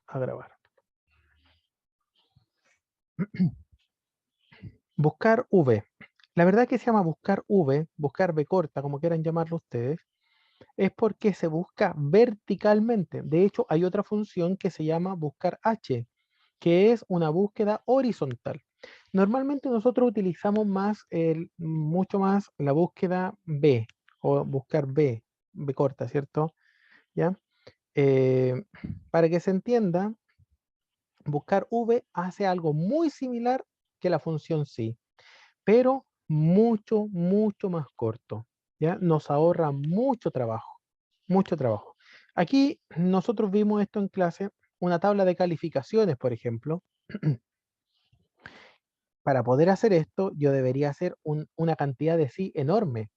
a grabar. Buscar V. La verdad que se llama buscar V, buscar V corta, como quieran llamarlo ustedes, es porque se busca verticalmente. De hecho, hay otra función que se llama buscar H, que es una búsqueda horizontal. Normalmente nosotros utilizamos mucho más la búsqueda B o buscar B corta, ¿cierto? ¿Ya? Eh, para que se entienda, buscar V hace algo muy similar que la función sí, pero mucho, mucho más corto. ¿Ya? Nos ahorra mucho trabajo, mucho trabajo. Aquí nosotros vimos esto en clase, una tabla de calificaciones, por ejemplo. Para poder hacer esto, yo debería hacer una cantidad de sí enorme.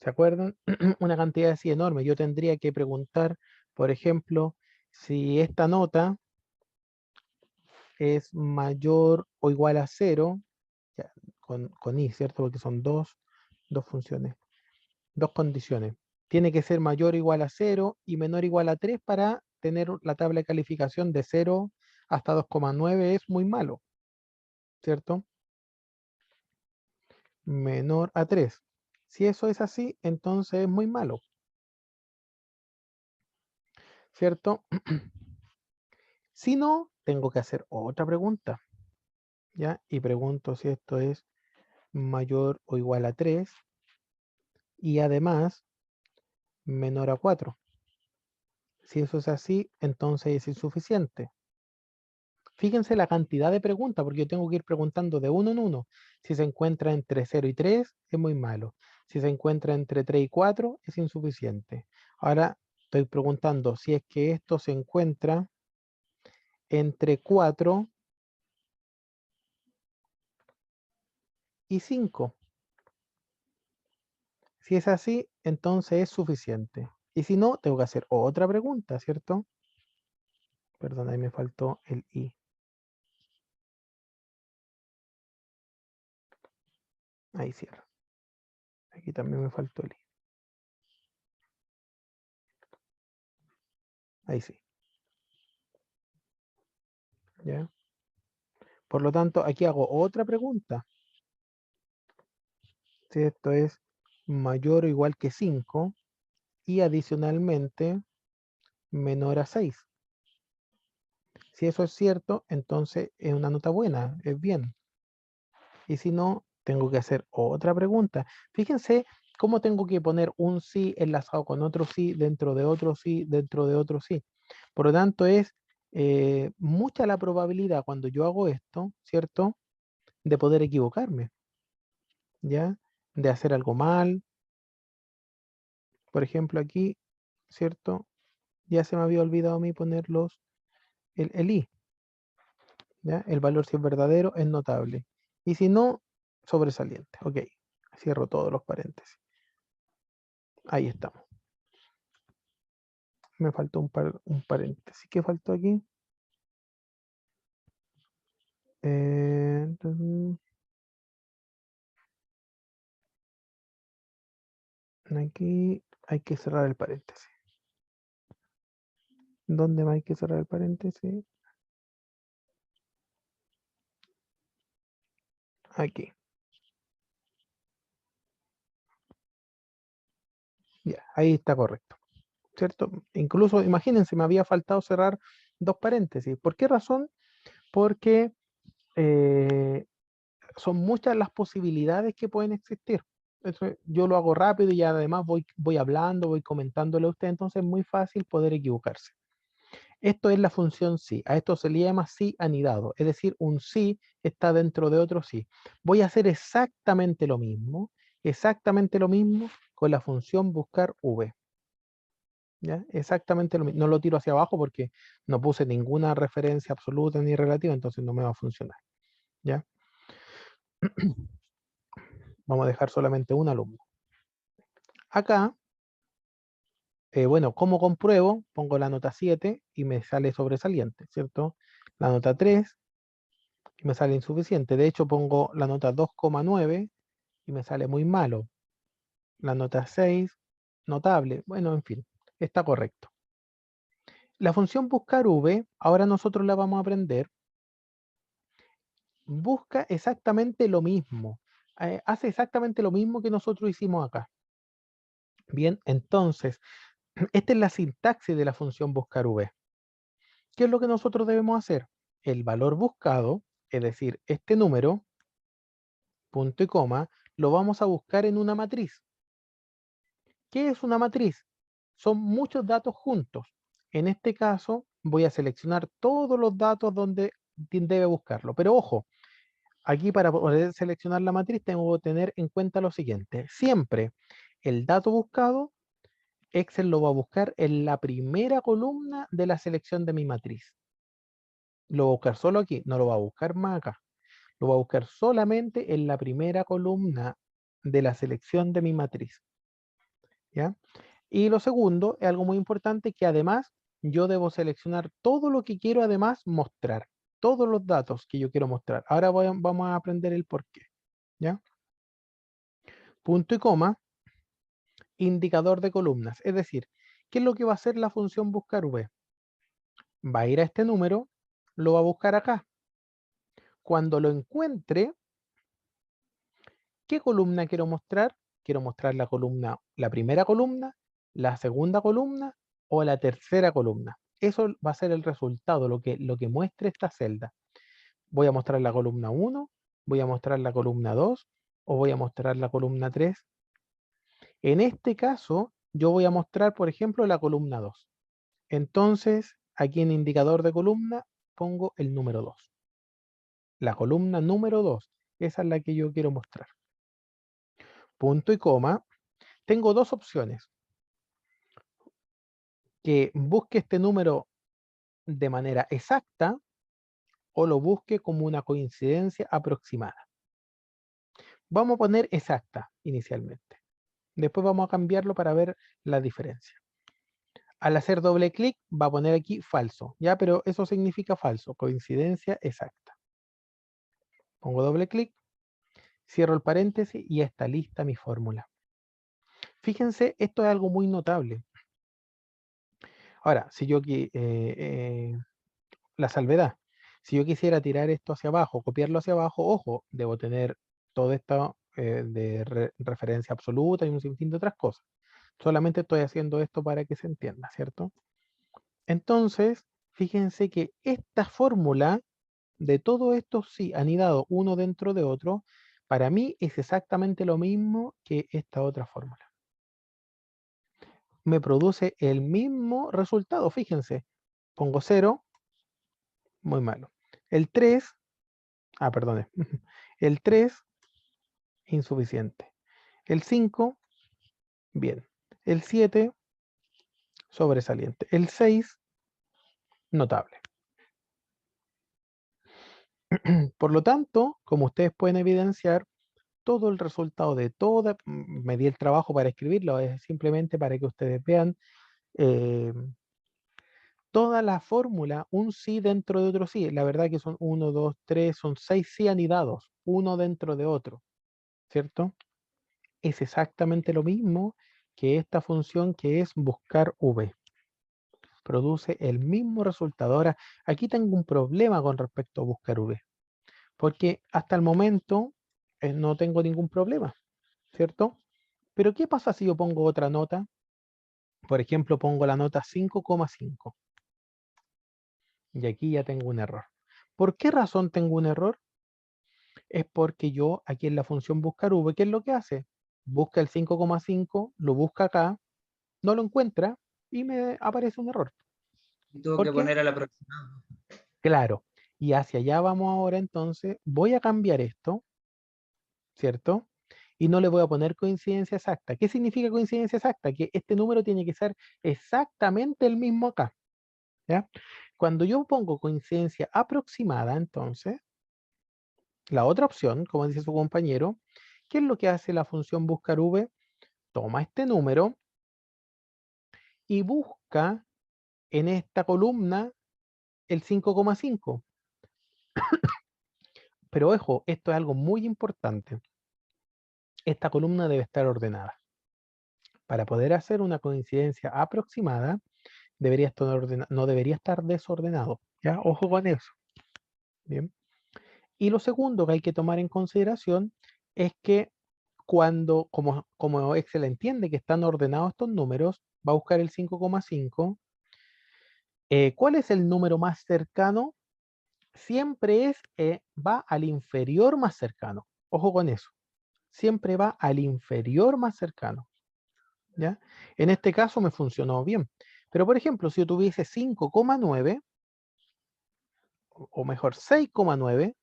¿Se acuerdan? Una cantidad de sí enorme. Yo tendría que preguntar, por ejemplo, si esta nota es mayor o igual a cero, ya, con i, ¿cierto? Porque son dos funciones, dos condiciones. Tiene que ser mayor o igual a cero y menor o igual a 3 para tener la tabla de calificación de 0 hasta 2,9 es muy malo, ¿cierto? Menor a 3. Si eso es así, entonces es muy malo, ¿cierto? Si no, tengo que hacer otra pregunta, ¿ya? Y pregunto si esto es mayor o igual a 3 y además menor a 4. Si eso es así, entonces es insuficiente. Fíjense la cantidad de preguntas, porque yo tengo que ir preguntando de uno en uno. Si se encuentra entre 0 y 3, es muy malo. Si se encuentra entre 3 y 4, es insuficiente. Ahora estoy preguntando si es que esto se encuentra entre 4 y 5. Si es así, entonces es suficiente. Y si no, tengo que hacer otra pregunta, ¿cierto? Perdón, ahí me faltó el i. Ahí cierro. Aquí también me faltó el i. Ahí sí. ¿Ya? Por lo tanto, aquí hago otra pregunta. Si esto es mayor o igual que 5 y adicionalmente menor a 6. Si eso es cierto, entonces es una nota buena, es bien. Y si no, tengo que hacer otra pregunta. Fíjense cómo tengo que poner un sí enlazado con otro sí, dentro de otro sí, dentro de otro sí. Por lo tanto, es mucha la probabilidad cuando yo hago esto, ¿cierto? De poder equivocarme, ¿ya? De hacer algo mal. Por ejemplo, aquí, ¿cierto? Ya se me había olvidado a mí poner el i, ¿ya? El valor si es verdadero es notable. Y si no, sobresaliente. Ok, cierro todos los paréntesis. Ahí estamos. Me faltó un paréntesis. ¿Qué faltó aquí? Entonces, aquí hay que cerrar el paréntesis. ¿Dónde más hay que cerrar el paréntesis? Aquí. Ya, ahí está correcto. ¿Cierto? Incluso, imagínense, me había faltado cerrar dos paréntesis. ¿Por qué razón? Porque eh, son muchas las posibilidades que pueden existir. Yo lo hago rápido y además voy hablando, voy comentándole a usted, entonces es muy fácil poder equivocarse. Esto es la función sí, a esto se le llama sí anidado, es decir, un sí está dentro de otro sí. Voy a hacer exactamente lo mismo con la función buscar v. ¿Ya? Exactamente lo mismo. No lo tiro hacia abajo porque no puse ninguna referencia absoluta ni relativa, entonces no me va a funcionar. ¿Ya? Vamos a dejar solamente un alumno. Acá, bueno, ¿cómo compruebo? Pongo la nota 7 y me sale sobresaliente, ¿cierto? La nota 3 y me sale insuficiente. De hecho, pongo la nota 2,9 y me sale muy malo. La nota 6, notable. Bueno, en fin, está correcto. La función buscar v, ahora nosotros la vamos a aprender, busca exactamente lo mismo. Hace exactamente lo mismo que nosotros hicimos acá. Bien, entonces, esta es la sintaxis de la función buscar v. ¿Qué es lo que nosotros debemos hacer? El valor buscado, es decir, este número, punto y coma, lo vamos a buscar en una matriz. ¿Qué es una matriz? Son muchos datos juntos. En este caso, voy a seleccionar todos los datos donde debe buscarlo. Pero ojo, aquí para poder seleccionar la matriz tengo que tener en cuenta lo siguiente. Siempre el dato buscado, Excel lo va a buscar en la primera columna de la selección de mi matriz. Lo va a buscar solo aquí, no lo va a buscar más acá. Lo va a buscar solamente en la primera columna de la selección de mi matriz. ¿Ya? Y lo segundo, es algo muy importante, que además yo debo seleccionar todo lo que quiero además mostrar, todos los datos que yo quiero mostrar. Ahora vamos a aprender el por qué. ¿Ya? Punto y coma, indicador de columnas. Es decir, ¿qué es lo que va a hacer la función buscar v? Va a ir a este número, lo va a buscar acá. Cuando lo encuentre, ¿qué columna quiero mostrar? Quiero mostrar la columna, la primera columna, la segunda columna o la tercera columna. Eso va a ser el resultado, lo que muestre esta celda. Voy a mostrar la columna 1, voy a mostrar la columna 2 o voy a mostrar la columna 3. En este caso, yo voy a mostrar, por ejemplo, la columna 2. Entonces, aquí en indicador de columna pongo el número 2. La columna número 2, esa es la que yo quiero mostrar. Punto y coma. Tengo dos opciones. Que busque este número de manera exacta o lo busque como una coincidencia aproximada. Vamos a poner exacta inicialmente. Después vamos a cambiarlo para ver la diferencia. Al hacer doble clic va a poner aquí falso, ¿ya? Pero eso significa falso, coincidencia exacta. Pongo doble clic, cierro el paréntesis y está lista mi fórmula. Fíjense, esto es algo muy notable. Ahora, si yo la salvedad, si yo quisiera tirar esto hacia abajo, copiarlo hacia abajo, ojo, debo tener todo esto de referencia absoluta y un sinfín de otras cosas. Solamente estoy haciendo esto para que se entienda, ¿cierto? Entonces, fíjense que esta fórmula de todo esto, sí, anidado uno dentro de otro, para mí es exactamente lo mismo que esta otra fórmula. Me produce el mismo resultado, fíjense. Pongo 0, muy malo. El 3, perdón, el 3, insuficiente. El 5, bien. El 7, sobresaliente. El 6, notable. Por lo tanto, como ustedes pueden evidenciar, todo el resultado de toda, me di el trabajo para escribirlo, es simplemente para que ustedes vean eh, toda la fórmula, un sí dentro de otro sí. La verdad que son 1, 2, 3, son 6 sí anidados, uno dentro de otro, ¿cierto? Es exactamente lo mismo que esta función que es buscar v. Produce el mismo resultado. Ahora, aquí tengo un problema con respecto a buscar v, porque hasta el momento no tengo ningún problema, ¿cierto? Pero ¿qué pasa si yo pongo otra nota? Por ejemplo, pongo la nota 5,5 y aquí ya tengo un error. ¿Por qué razón tengo un error? Es porque yo aquí en la función buscar v, ¿qué es lo que hace? Busca el 5,5, lo busca acá, no lo encuentra y me aparece un error. Y tuvo ¿Por que qué? poner al aproximado. Claro. Y hacia allá vamos ahora entonces. Voy a cambiar esto, ¿cierto? Y no le voy a poner coincidencia exacta. ¿Qué significa coincidencia exacta? Que este número tiene que ser exactamente el mismo acá. ¿Ya? Cuando yo pongo coincidencia aproximada, entonces, la otra opción, como dice su compañero, ¿qué es lo que hace la función buscar v? Toma este número y busca en esta columna el 5,5. Pero ojo, esto es algo muy importante. Esta columna debe estar ordenada. Para poder hacer una coincidencia aproximada, no debería estar desordenado. ¿Ya? Ojo con eso. Bien. Y lo segundo que hay que tomar en consideración es que como Excel entiende que están ordenados estos números, va a buscar el 5,5. ¿Cuál es el número más cercano? Siempre va al inferior más cercano. Ojo con eso. Siempre va al inferior más cercano. ¿Ya? En este caso me funcionó bien. Pero por ejemplo, si yo tuviese 5,9, o mejor 6,9,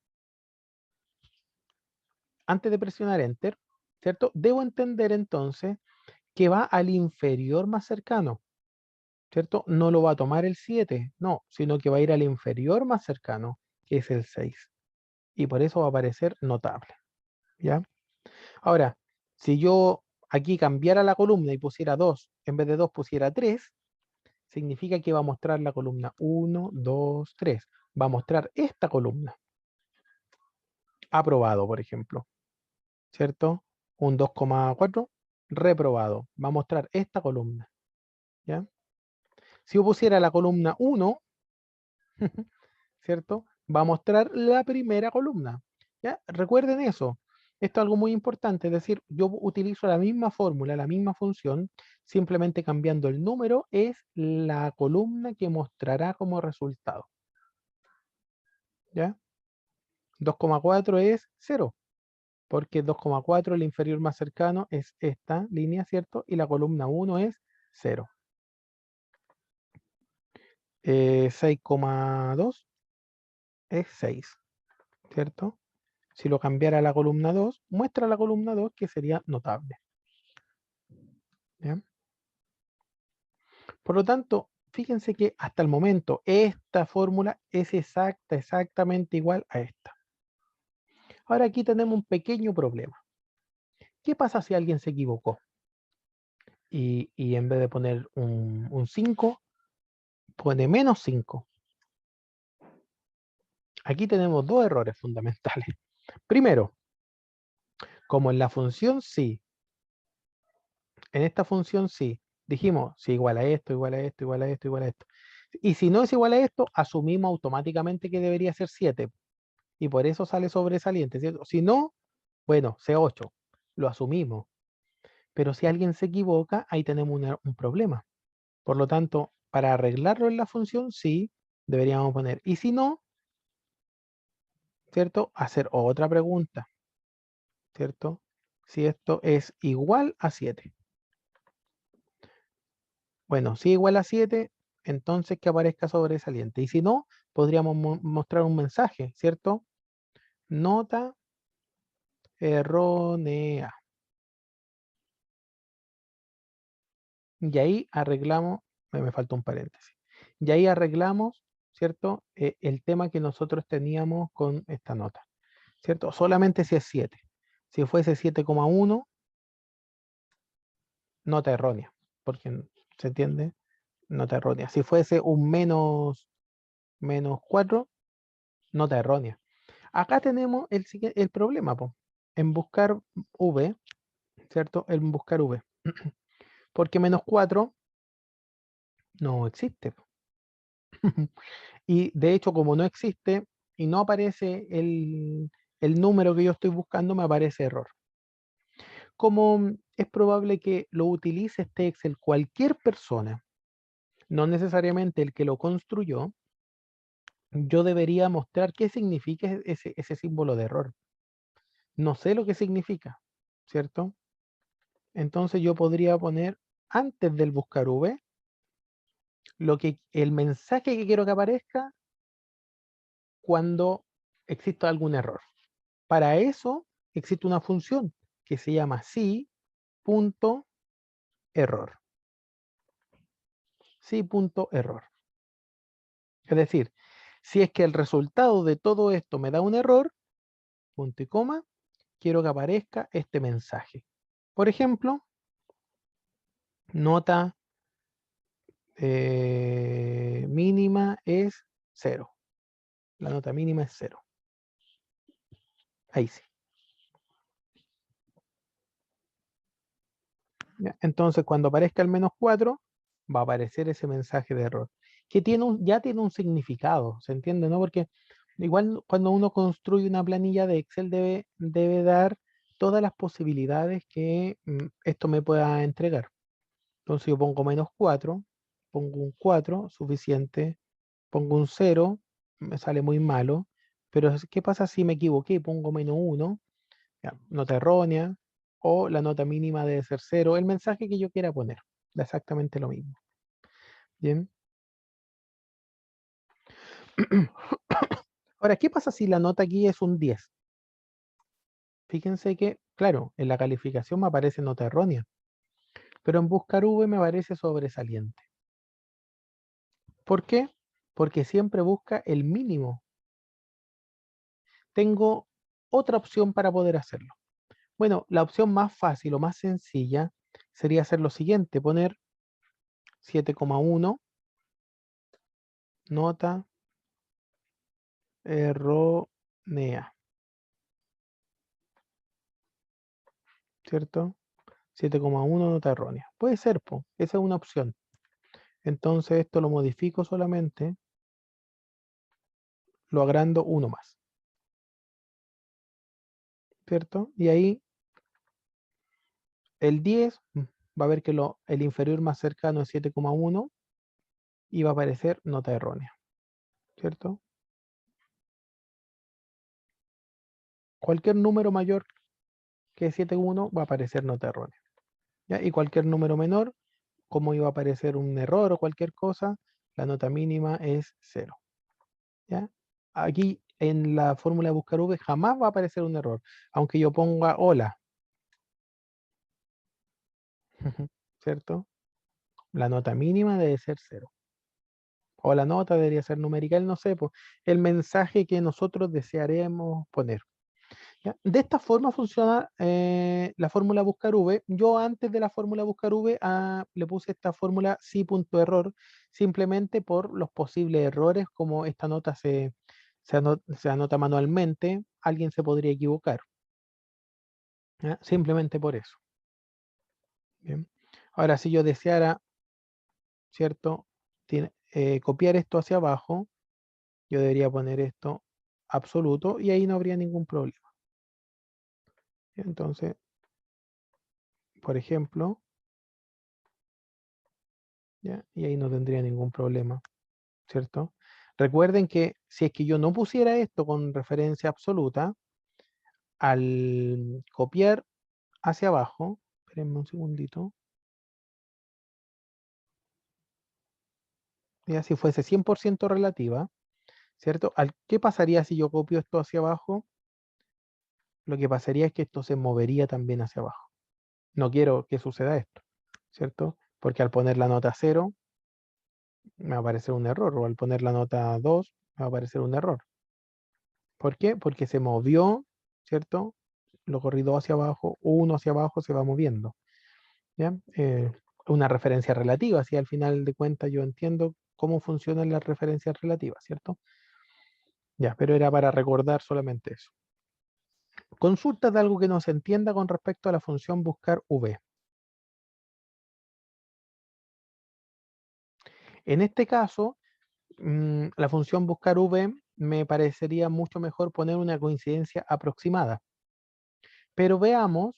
antes de presionar Enter, ¿cierto? Debo entender entonces que va al inferior más cercano, ¿cierto? No lo va a tomar el 7, no, sino que va a ir al inferior más cercano, que es el 6. Y por eso va a aparecer notable, ¿ya? Ahora, si yo aquí cambiara la columna y pusiera 2, en vez de 2 pusiera 3, significa que va a mostrar la columna 1, 2, 3. Va a mostrar esta columna. Aprobado, por ejemplo, ¿cierto? Un 2,4, reprobado. Va a mostrar esta columna, ¿ya? Si yo pusiera la columna 1, ¿cierto? Va a mostrar la primera columna. ¿Ya? Recuerden eso. Esto es algo muy importante, es decir, yo utilizo la misma fórmula, la misma función, simplemente cambiando el número, es la columna que mostrará como resultado. ¿Ya? 2,4 es 0, porque 2,4 el inferior más cercano es esta línea, ¿cierto? Y la columna 1 es 0. 6,2 es 6, ¿cierto? Si lo cambiara a la columna 2, muestra la columna 2 que sería notable. ¿Ya? Por lo tanto, fíjense que hasta el momento esta fórmula es exactamente igual a esta. Ahora aquí tenemos un pequeño problema. ¿Qué pasa si alguien se equivocó? Y en vez de poner un 5, pone menos 5. Aquí tenemos dos errores fundamentales. Primero, como en la función sí, en esta función sí, dijimos si igual a esto, igual a esto, igual a esto, igual a esto. Y si no es igual a esto, asumimos automáticamente que debería ser 7. Y por eso sale sobresaliente, ¿cierto? Si no, bueno, C8, lo asumimos. Pero si alguien se equivoca, ahí tenemos un problema. Por lo tanto, para arreglarlo en la función, sí, deberíamos poner. Y si no, ¿cierto? Hacer otra pregunta, ¿cierto? Si esto es igual a 7. Bueno, si es igual a 7, entonces que aparezca sobresaliente. Y si no, podríamos mostrar un mensaje, ¿cierto? Nota errónea. Y ahí arreglamos, me falta un paréntesis. Y ahí arreglamos, ¿cierto? El tema que nosotros teníamos con esta nota, ¿cierto? Solamente si es 7. Si fuese 7,1, nota errónea, porque se entiende, nota errónea. Si fuese un menos 4, nota errónea. Acá tenemos el problema, po, en buscar V, ¿cierto? En buscar V. Porque menos 4 no existe. Y de hecho, como no existe y no aparece el número que yo estoy buscando, me aparece error. Como es probable que lo utilice este Excel cualquier persona, no necesariamente el que lo construyó, yo debería mostrar qué significa ese símbolo de error. No sé lo que significa, ¿cierto? Entonces yo podría poner antes del buscar V el mensaje que quiero que aparezca cuando exista algún error. Para eso existe una función que se llama si.error. Si.error. Es decir, si es que el resultado de todo esto me da un error, punto y coma, quiero que aparezca este mensaje. Por ejemplo, nota mínima es 0. La nota mínima es 0. Ahí sí. ¿Ya? Entonces, cuando aparezca el menos 4, va a aparecer ese mensaje de error, que ya tiene un significado, ¿se entiende, no? Porque igual cuando uno construye una planilla de Excel debe dar todas las posibilidades que esto me pueda entregar. Entonces yo pongo -4, pongo un 4, suficiente, pongo un 0, me sale muy malo, pero ¿qué pasa si me equivoqué? Pongo -1, ya, nota errónea, o la nota mínima debe ser 0, el mensaje que yo quiera poner, da exactamente lo mismo. Bien. Ahora, ¿qué pasa si la nota aquí es un 10? Fíjense que, claro, en la calificación me aparece nota errónea, pero en buscar V me aparece sobresaliente. ¿Por qué? Porque siempre busca el mínimo. Tengo otra opción para poder hacerlo. Bueno, la opción más fácil o más sencilla sería hacer lo siguiente, poner 7,1, nota errónea, ¿cierto? 7,1 nota errónea. Puede ser, esa es una opción. Entonces esto lo modifico solamente, lo agrando uno más, ¿cierto? Y ahí el 10 va a ver que el inferior más cercano es 7,1 y va a aparecer nota errónea, ¿cierto? Cualquier número mayor que 7,1 va a aparecer nota errónea, ¿ya? Y cualquier número menor, como iba a aparecer un error o cualquier cosa, la nota mínima es 0, ¿ya? Aquí en la fórmula de buscar V jamás va a aparecer un error, aunque yo ponga hola, ¿cierto? La nota mínima debe ser 0. O la nota debería ser numérica, no sé, pues, el mensaje que nosotros desearemos poner. ¿Ya? De esta forma funciona la fórmula buscar V. Yo antes de la fórmula buscar V le puse esta fórmula sí.error, simplemente por los posibles errores, como esta nota se anota manualmente, alguien se podría equivocar. ¿Ya? Simplemente por eso. Bien. Ahora, si yo deseara, ¿cierto? Copiar esto hacia abajo, yo debería poner esto absoluto y ahí no habría ningún problema. Entonces, por ejemplo, ¿ya? Y ahí no tendría ningún problema, ¿cierto? Recuerden que si es que yo no pusiera esto con referencia absoluta, al copiar hacia abajo, espérenme un segundito, ya si fuese 100% relativa, ¿cierto? ¿Qué pasaría si yo copio esto hacia abajo? Lo que pasaría es que esto se movería también hacia abajo. No quiero que suceda esto, ¿cierto? Porque al poner la nota 0, me va a aparecer un error, o al poner la nota 2, me va a aparecer un error. ¿Por qué? Porque se movió, ¿cierto? Lo corrido hacia abajo, uno hacia abajo se va moviendo, ¿ya? Una referencia relativa, si al final de cuentas yo entiendo cómo funcionan las referencias relativas, ¿cierto? Ya, pero era para recordar solamente eso. Consultas de algo que no se entienda con respecto a la función buscar V. En este caso, la función buscar V me parecería mucho mejor poner una coincidencia aproximada. Pero veamos,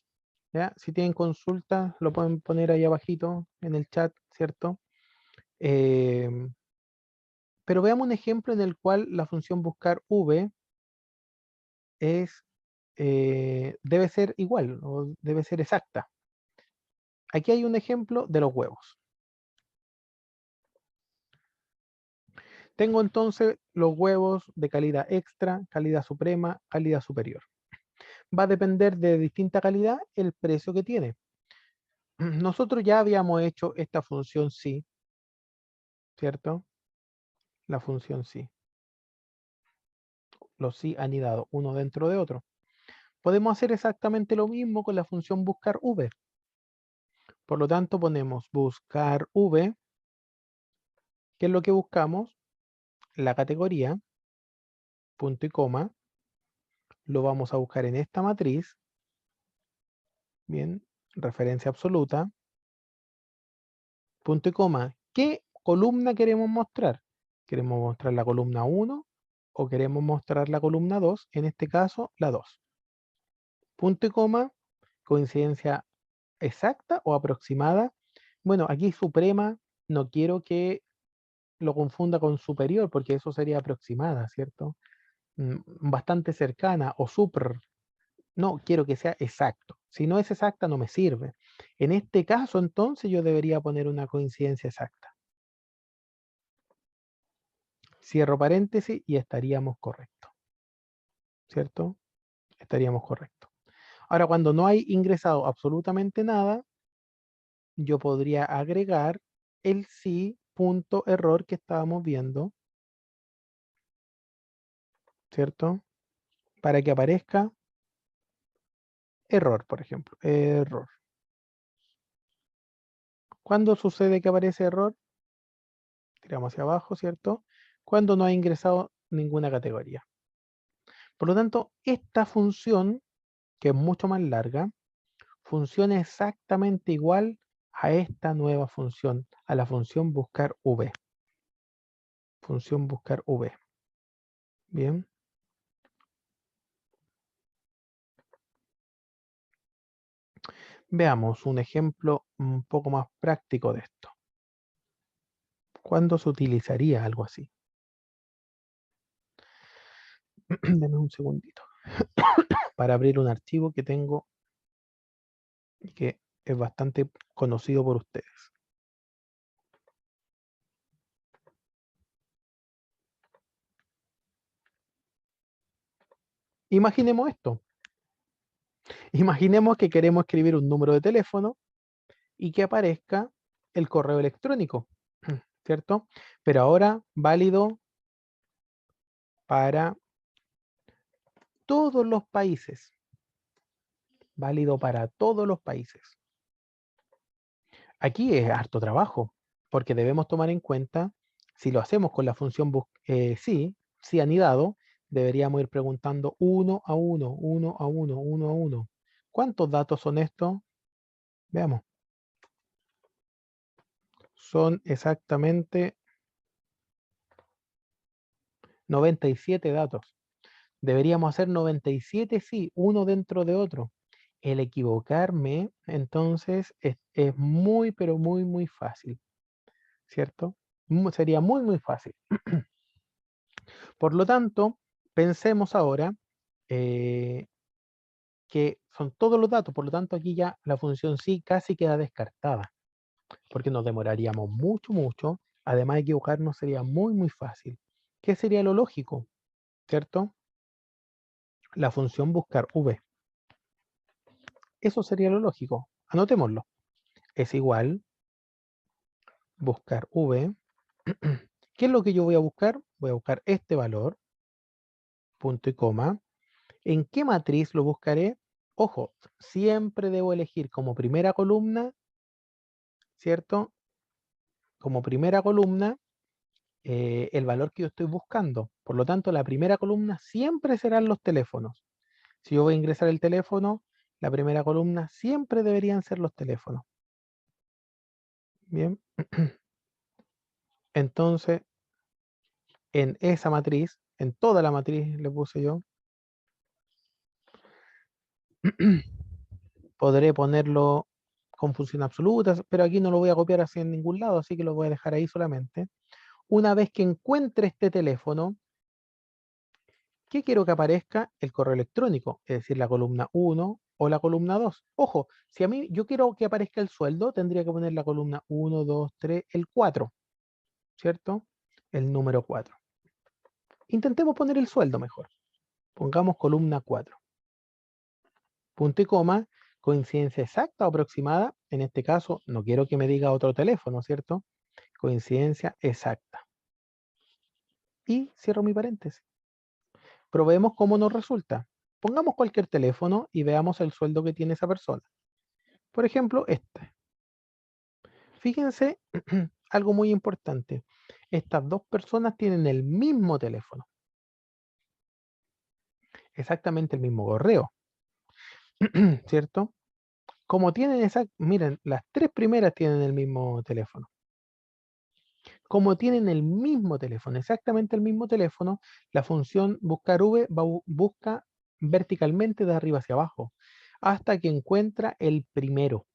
¿ya? Si tienen consultas, lo pueden poner ahí abajito en el chat, ¿cierto? Em, pero veamos un ejemplo en el cual la función buscar V debe ser igual o debe ser exacta. Aquí hay un ejemplo de los huevos. Tengo entonces los huevos de calidad extra, calidad suprema, calidad superior. Va a depender de distinta calidad el precio que tiene. Nosotros ya habíamos hecho esta función sí, ¿cierto? La función sí. Los sí anidados uno dentro de otro. Podemos hacer exactamente lo mismo con la función buscar V. Por lo tanto, ponemos buscar V, que es lo que buscamos, la categoría, punto y coma, lo vamos a buscar en esta matriz, bien, referencia absoluta, punto y coma, ¿Qué columna queremos mostrar? ¿Queremos mostrar la columna 1 o queremos mostrar la columna 2? En este caso, la 2. Punto y coma, coincidencia exacta o aproximada. Bueno, aquí suprema, no quiero que lo confunda con superior, porque eso sería aproximada, ¿cierto? Bastante cercana o super. No, quiero que sea exacto. Si no es exacta, no me sirve. En este caso, entonces, yo debería poner una coincidencia exacta. Cierro paréntesis y estaríamos correctos, ¿cierto? Estaríamos correctos. Ahora, cuando no hay ingresado absolutamente nada, yo podría agregar el sí punto error que estábamos viendo, ¿cierto? Para que aparezca error, por ejemplo. Error. ¿Cuándo sucede que aparece error? Tiramos hacia abajo, ¿cierto? Cuando no ha ingresado ninguna categoría. Por lo tanto, esta función, que es mucho más larga, funciona exactamente igual a esta nueva función, a la función buscar v. Función buscar v. Bien. Veamos un ejemplo un poco más práctico de esto. ¿Cuándo se utilizaría algo así? Deme un segundito para abrir un archivo que tengo y que es bastante conocido por ustedes. Imaginemos esto. Imaginemos que queremos escribir un número de teléfono y que aparezca el correo electrónico, ¿cierto? Pero ahora válido para todos los países. Válido para todos los países. Aquí es harto trabajo, porque debemos tomar en cuenta, si lo hacemos con la función sí anidado, deberíamos ir preguntando uno a uno, uno a uno, uno a uno. ¿Cuántos datos son estos? Veamos. Son exactamente 97 datos. Deberíamos hacer 97 sí, uno dentro de otro. El equivocarme, entonces, es muy, pero muy, muy fácil, ¿cierto? Sería muy, muy fácil. Por lo tanto, pensemos ahora eh, que son todos los datos, por lo tanto aquí ya la función sí casi queda descartada, porque nos demoraríamos mucho, mucho. Además de equivocarnos sería muy, muy fácil. ¿Qué sería lo lógico? ¿Cierto? La función buscar v. Eso sería lo lógico. Anotémoslo. Es igual buscar v. ¿Qué es lo que yo voy a buscar? Voy a buscar este valor, punto y coma. ¿En qué matriz lo buscaré? Ojo, siempre debo elegir como primera columna, ¿cierto? Como primera columna el valor que yo estoy buscando. Por lo tanto, la primera columna siempre serán los teléfonos. Si yo voy a ingresar el teléfono, la primera columna siempre deberían ser los teléfonos. Bien. Entonces, en esa matriz, en toda la matriz le puse yo, podré ponerlo con función absoluta, pero aquí no lo voy a copiar así en ningún lado, así que lo voy a dejar ahí solamente. Una vez que encuentre este teléfono, ¿qué quiero que aparezca? El correo electrónico, es decir, la columna 1 o la columna 2. Ojo, si a mí yo quiero que aparezca el sueldo, tendría que poner la columna 1, 2, 3, el 4, ¿cierto? El número 4. Intentemos poner el sueldo mejor. Pongamos columna 4. Punto y coma, coincidencia exacta o aproximada. En este caso, no quiero que me diga otro teléfono, ¿cierto? Coincidencia exacta. Y cierro mi paréntesis. Probemos cómo nos resulta. Pongamos cualquier teléfono y veamos el sueldo que tiene esa persona. Por ejemplo, este. Fíjense algo muy importante. Estas dos personas tienen el mismo teléfono. Exactamente el mismo correo. ¿Cierto? Como tienen esa, miren, las tres primeras tienen el mismo teléfono. Como tienen el mismo teléfono, exactamente el mismo teléfono, la función buscar v busca verticalmente de arriba hacia abajo hasta que encuentra el primero.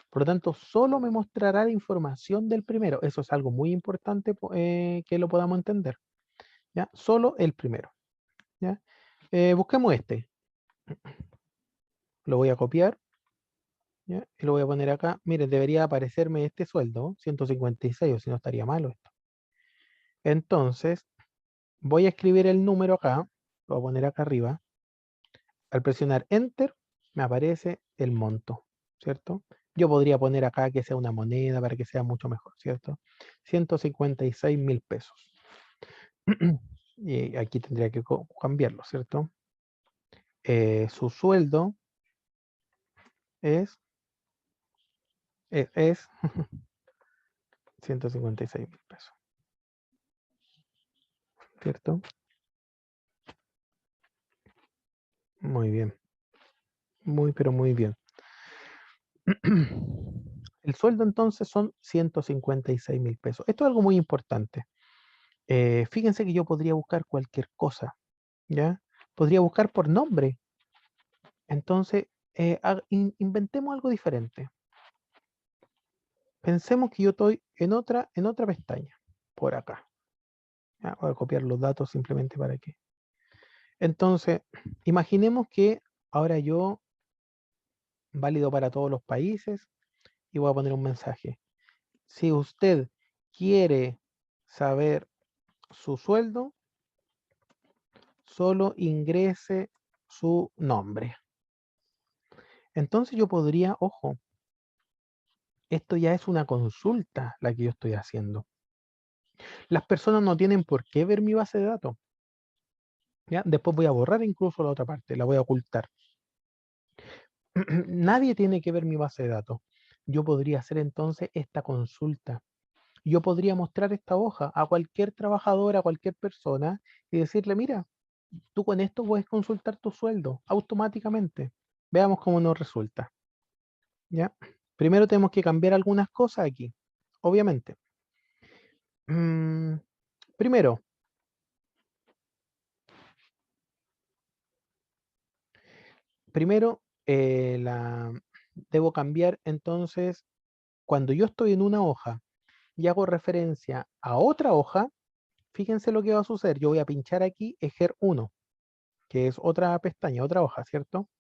Por lo tanto, solo me mostrará la información del primero. Eso es algo muy importante que lo podamos entender. ¿Ya? Solo el primero. ¿Ya? Busquemos este. Lo voy a copiar. ¿Ya? Y lo voy a poner acá. Miren, debería aparecerme este sueldo, 156, o si no estaría malo esto. Entonces, voy a escribir el número acá. Lo voy a poner acá arriba. Al presionar Enter, me aparece el monto, ¿cierto? Yo podría poner acá que sea una moneda para que sea mucho mejor, ¿cierto? 156.000 pesos. Y aquí tendría que cambiarlo, ¿cierto? Su sueldo es, es 156.000 pesos, ¿cierto? Muy bien, muy, pero muy bien. El sueldo entonces son 156.000 pesos. Esto es algo muy importante. Fíjense que yo podría buscar cualquier cosa, ¿ya? Podría buscar por nombre. Entonces, inventemos algo diferente. Pensemos que yo estoy en otra pestaña, por acá. ¿Ya? Voy a copiar los datos simplemente para que. Entonces, imaginemos que ahora yo, válido para todos los países, y voy a poner un mensaje. Si usted quiere saber su sueldo, solo ingrese su nombre. Entonces yo podría, ojo, esto ya es una consulta la que yo estoy haciendo. Las personas no tienen por qué ver mi base de datos. ¿Ya? Después voy a borrar incluso la otra parte, la voy a ocultar. Nadie tiene que ver mi base de datos. Yo podría hacer entonces esta consulta. Yo podría mostrar esta hoja a cualquier trabajador, a cualquier persona y decirle, mira, tú con esto puedes consultar tu sueldo automáticamente. Veamos cómo nos resulta. ¿Ya? Primero tenemos que cambiar algunas cosas aquí, obviamente. Primero, debo cambiar entonces, cuando yo estoy en una hoja y hago referencia a otra hoja, fíjense lo que va a suceder. Yo voy a pinchar aquí Ejer 1, que es otra pestaña, otra hoja, ¿cierto?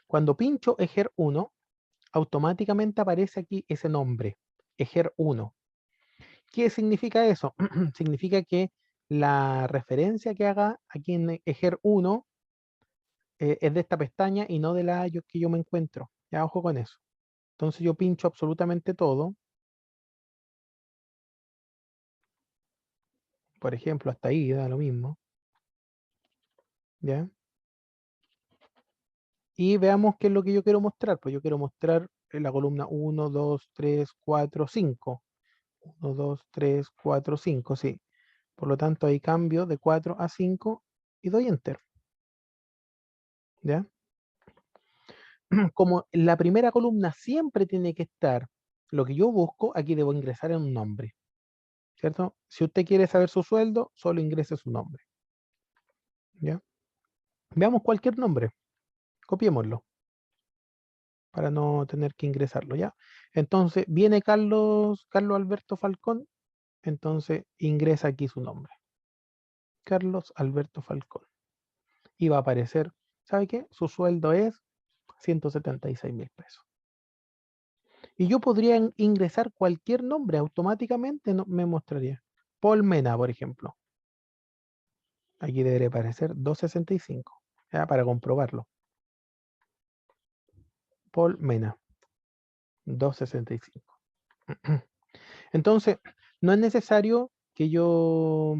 Cuando pincho Ejer 1, automáticamente aparece aquí ese nombre, Ejer 1. ¿Qué significa eso? Significa que la referencia que haga aquí en Ejer 1 es de esta pestaña y no de la que yo me encuentro. Ya, ojo con eso. Entonces yo pincho absolutamente todo. Por ejemplo, hasta ahí da lo mismo. ¿Ya? Y veamos qué es lo que yo quiero mostrar. Pues yo quiero mostrar la columna 1, 2, 3, 4, 5. 1, 2, 3, 4, 5, sí. Por lo tanto, ahí cambio de 4 a 5 y doy Enter. ¿Ya? Como la primera columna siempre tiene que estar lo que yo busco, aquí debo ingresar en un nombre. ¿Cierto? Si usted quiere saber su sueldo, solo ingrese su nombre. ¿Ya? Veamos cualquier nombre. Copiémoslo para no tener que ingresarlo, ¿ya? Entonces, viene Carlos Alberto Falcón, entonces ingresa aquí su nombre. Carlos Alberto Falcón. Y va a aparecer, ¿sabe qué? Su sueldo es 176.000 pesos. Y yo podría ingresar cualquier nombre, automáticamente me mostraría. Paul Mena, por ejemplo. Aquí debería aparecer 265, ¿ya? Para comprobarlo. Paul Mena, 265. Entonces, no es necesario que yo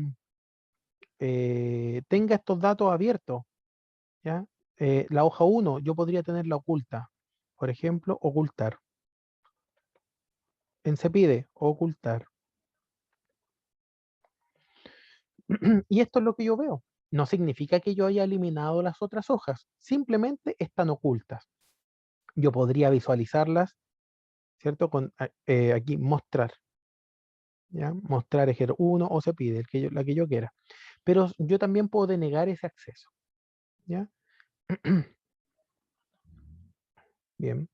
tenga estos datos abiertos, ¿ya? La hoja 1 yo podría tenerla oculta. Por ejemplo, ocultar. En se pide ocultar. Y esto es lo que yo veo. No significa que yo haya eliminado las otras hojas, simplemente están ocultas. Yo podría visualizarlas, ¿cierto? Con aquí mostrar. ¿ya? Mostrar ejer 1 o se pide la que yo quiera. Pero yo también puedo denegar ese acceso, ¿ya? Bien.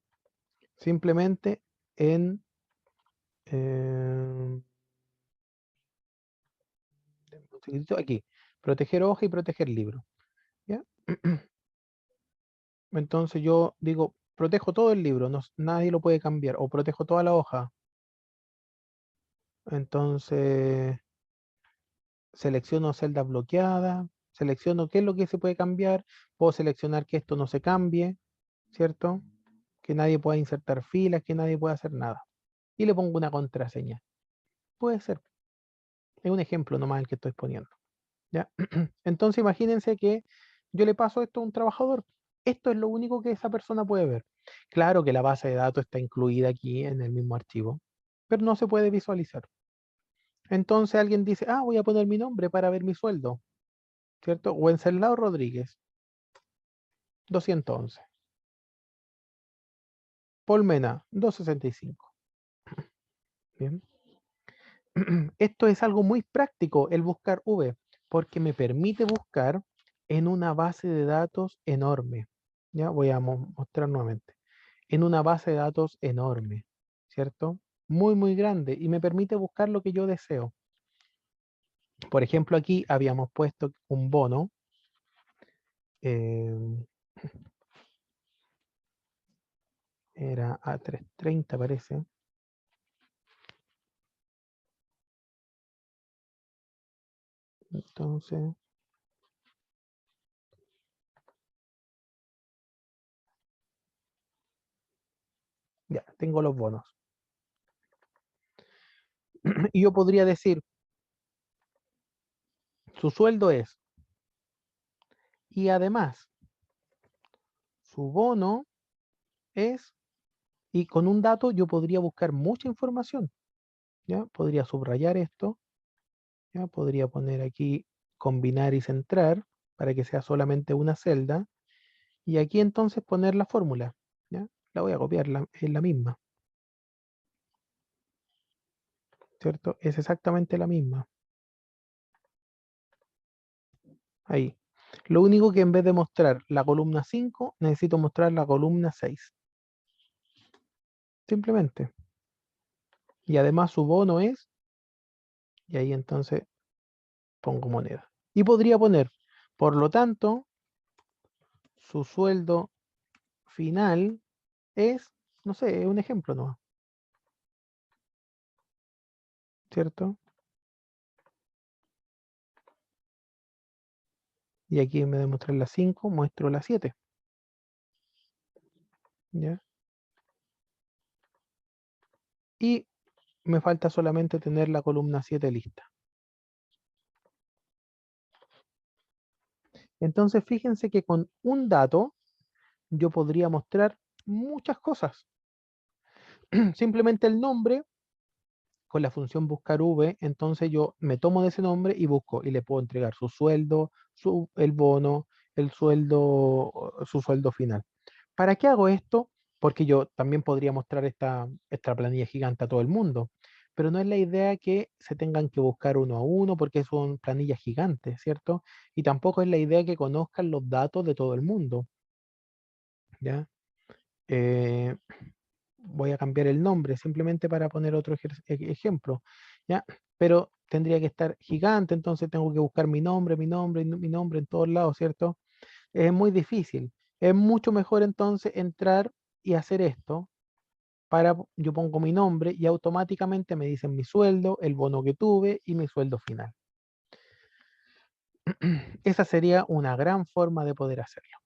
Simplemente en un segundito, aquí, proteger hoja y proteger libro, ¿ya? Entonces yo digo, protejo todo el libro, nadie lo puede cambiar, o protejo toda la hoja. Entonces selecciono celda bloqueada, selecciono qué es lo que se puede cambiar, puedo seleccionar que esto no se cambie, ¿cierto? Que nadie pueda insertar filas, que nadie pueda hacer nada. Y le pongo una contraseña. Puede ser. Es un ejemplo nomás el que estoy poniendo. ¿Ya? Entonces imagínense que yo le paso esto a un trabajador. Esto es lo único que esa persona puede ver. Claro que la base de datos está incluida aquí en el mismo archivo, pero no se puede visualizar. Entonces alguien dice, ah, voy a poner mi nombre para ver mi sueldo, ¿cierto? Wenceslao Rodríguez, 211. Polmena, 265. Bien. Esto es algo muy práctico, el buscar V, porque me permite buscar en una base de datos enorme. Ya voy a mostrar nuevamente. En una base de datos enorme, ¿cierto? Muy, muy grande y me permite buscar lo que yo deseo. Por ejemplo, aquí habíamos puesto un bono. eh, Era a 330 parece. Entonces, ya, tengo los bonos. Y yo podría decir, su sueldo es, y además, su bono es, y con un dato yo podría buscar mucha información, ¿ya? Podría subrayar esto, ¿ya? Podría poner aquí combinar y centrar para que sea solamente una celda, y aquí entonces poner la fórmula, ¿ya? La voy a copiar, es la misma, ¿cierto? Es exactamente la misma. Ahí. Lo único que en vez de mostrar la columna 5, necesito mostrar la columna 6. Simplemente. Y además su bono es, y ahí entonces pongo moneda. Y podría poner, por lo tanto, su sueldo final es, no sé, es un ejemplo nomás, ¿cierto? Y aquí en vez de mostrar la 5, muestro la 7. ¿Ya? Y me falta solamente tener la columna 7 lista. Entonces fíjense que con un dato yo podría mostrar muchas cosas. Simplemente el nombre con la función buscar V, entonces yo me tomo de ese nombre y busco y le puedo entregar su sueldo, el bono, el sueldo, su sueldo final. ¿Para qué hago esto? Porque yo también podría mostrar esta planilla gigante a todo el mundo, pero no es la idea que se tengan que buscar uno a uno porque son planillas gigantes, ¿cierto? Y tampoco es la idea que conozcan los datos de todo el mundo, ¿ya? Eh, Voy a cambiar el nombre simplemente para poner otro ejemplo, ¿ya? Pero tendría que estar gigante, entonces tengo que buscar mi nombre, mi nombre en todos lados, ¿cierto? Es muy difícil. Es mucho mejor entonces entrar y hacer esto yo pongo mi nombre y automáticamente me dicen mi sueldo, el bono que tuve y mi sueldo final. Esa sería una gran forma de poder hacerlo,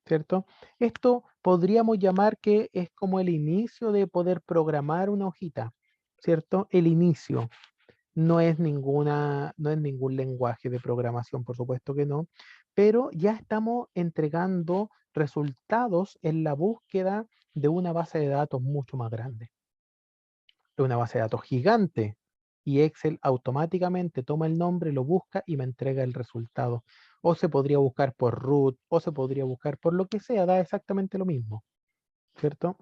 ¿cierto? Esto podríamos llamar que es como el inicio de poder programar una hojita, ¿cierto? El inicio. No es ningún lenguaje de programación, por supuesto que no, pero ya estamos entregando resultados en la búsqueda de una base de datos mucho más grande, de una base de datos gigante. Y Excel automáticamente toma el nombre, lo busca y me entrega el resultado. O se podría buscar por root, o se podría buscar por lo que sea, da exactamente lo mismo, ¿cierto?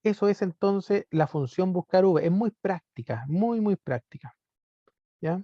Eso es entonces la función buscar v. Es muy práctica, muy, muy práctica. ¿Ya?